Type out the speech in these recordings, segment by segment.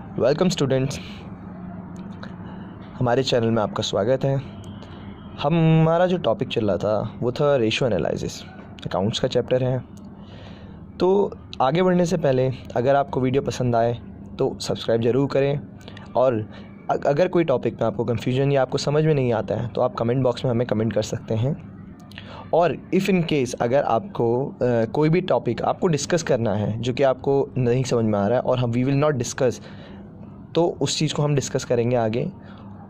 Welcome students, हमारे channel में आपका स्वागत है। हमारा जो टॉपिक चल रहा था वो था रेशियो एनालिसिस, अकाउंट्स का चैप्टर है। तो आगे बढ़ने से पहले अगर आपको वीडियो पसंद आए तो सब्सक्राइब ज़रूर करें, और अगर कोई टॉपिक में आपको कन्फ्यूजन या आपको समझ में नहीं आता है तो आप कमेंट बॉक्स में हमें कमेंट कर सकते हैं। और इफ़ इन केस अगर आपको कोई भी टॉपिक आपको डिस्कस करना है जो कि आपको नहीं समझ में आ रहा है और हम वी विल नॉट डिस्कस, तो उस चीज़ को हम डिस्कस करेंगे आगे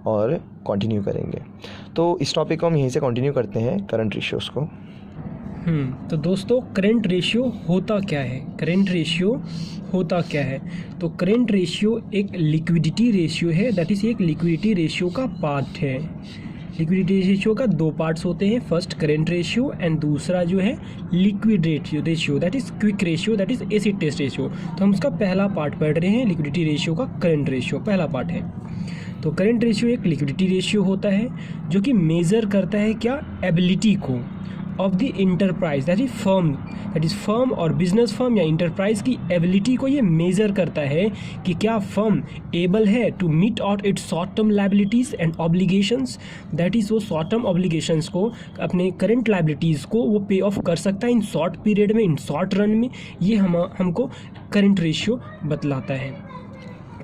और कंटिन्यू करेंगे। तो इस टॉपिक को हम यहीं से कंटिन्यू करते हैं, करंट रेशियोज़ को। तो दोस्तों, करंट रेशियो होता क्या है? करंट रेशियो होता क्या है? तो करंट रेशियो एक लिक्विडिटी रेशियो है, दैट इज़ एक लिक्विडिटी रेशियो का पार्ट है। लिक्विडिटी रेशियो का दो पार्ट्स होते हैं, फर्स्ट करंट रेशियो एंड दूसरा जो है liquid ratio that is quick ratio, that is acid test ratio. तो हम उसका पहला पार्ट पढ़ रहे हैं, लिक्विडिटी रेशियो का करंट रेशियो पहला पार्ट है। तो करंट रेशियो एक लिक्विडिटी रेशियो होता है जो कि मेज़र करता है क्या, एबिलिटी को of the enterprise, that is firm और बिजनेस फर्म या इंटरप्राइज की एबिलिटी को ये मेज़र करता है कि क्या फर्म एबल है to meet out its short term liabilities and obligations, that is वो शॉर्ट टर्म ऑब्लिगेशंस को, अपने करंट लाइबिलिटीज़ को वो पे ऑफ कर सकता है इन शॉर्ट पीरियड में, इन शॉर्ट रन में। ये हमको करंट रेशियो बतलाता है।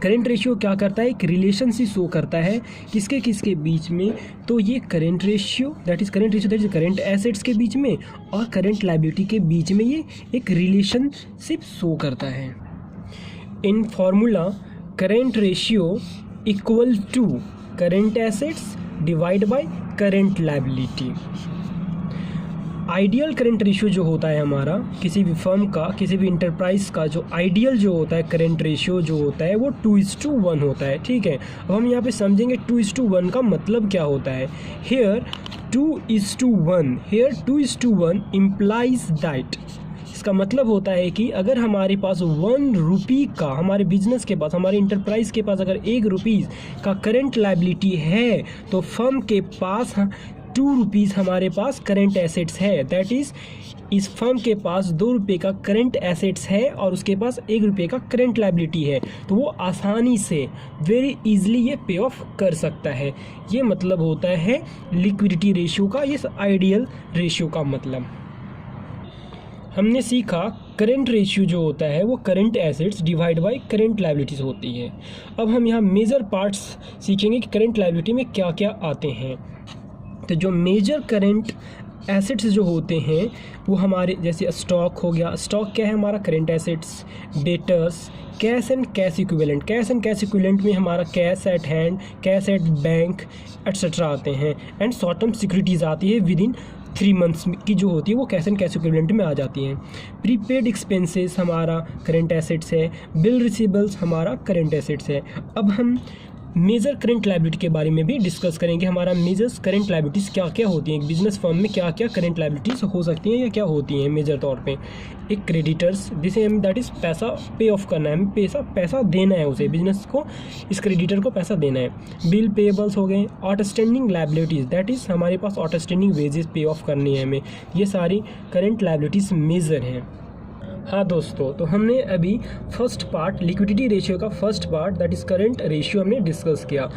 करंट रेशियो क्या करता है, एक रिलेशनशिप शो करता है किसके किसके बीच में। तो ये current ratio that is current assets के बीच में और करंट लायबिलिटी के बीच में ये एक रिलेशनशिप शो करता है। इन formula current ratio equal to current assets divide by current liability. Ideal current ratio जो होता है हमारा, किसी भी फर्म का, किसी भी इंटरप्राइज का जो आइडियल जो होता है करंट रेशियो जो होता है वो 2:1 होता है। ठीक है, अब हम यहाँ पे समझेंगे 2:1 का मतलब क्या होता है। हेयर 2:1 इम्प्लाइज दैट, इसका मतलब होता है कि अगर हमारे पास 1 रुपी का, हमारे बिजनेस के पास, हमारे इंटरप्राइज के पास अगर 1 रुपीज़ का करंट लायबिलिटी है तो फर्म के पास 2 रुपीज़ हमारे पास करंट एसेट्स है। दैट इज़ इस फर्म के पास 2 रुपये का करंट एसेट्स है और उसके पास 1 रुपये का करंट लायबिलिटी है, तो वो आसानी से वेरी इजीली ये पे ऑफ कर सकता है। ये मतलब होता है लिक्विडिटी रेशियो का, ये आइडियल रेशियो का मतलब। हमने सीखा करंट रेशियो जो होता है वो current assets divide by current liabilities होती है। अब हम यहाँ मेजर पार्ट्स सीखेंगे कि करंट लायबिलिटी में क्या क्या आते हैं। तो जो मेजर करंट एसेट्स जो होते हैं वो हमारे, जैसे स्टॉक हो गया, स्टॉक क्या है हमारा, current assets. Debtors, cash and cash equivalent, cash and cash equivalent में हमारा cash at hand, cash at bank etcetera आते हैं। एंड शॉर्ट टर्म सिक्योरिटीज़ आती है विद इन 3 मंथ्स की जो होती है वो कैश एंड कैश इक्विवेलेंट में आ जाती हैं। प्रीपेड एक्सपेंसेस हमारा करंट एसेट्स है। बिल रिसीवेबल्स हमारा करंट एसेट्स है। अब हम मेजर करंट लायबिलिटी के बारे में भी डिस्कस करेंगे। हमारा मेजर्स करंट लायबिलिटीज़ क्या क्या होती हैं, एक बिजनेस फर्म में क्या क्या करंट लायबिलिटीज़ हो सकती हैं या क्या होती हैं मेजर तौर पे। एक क्रेडिटर्स, जिसे हम दैट इज़ पैसा पे ऑफ करना है, हमें पैसा देना है उसे, बिजनेस को, इस क्रेडिटर को पैसा देना है। बिल पेएबल्स हो गए। आउटस्टैंडिंग लायबिलिटीज़, दैट इज़ हमारे पास आउटस्टैंडिंग वेजेस पे ऑफ करनी है हमें। ये सारी करंट लायबिलिटीज़ मेजर हैं। हाँ दोस्तों, तो हमने अभी फर्स्ट पार्ट लिक्विडिटी रेशियो का first part that is current ratio हमने डिस्कस किया।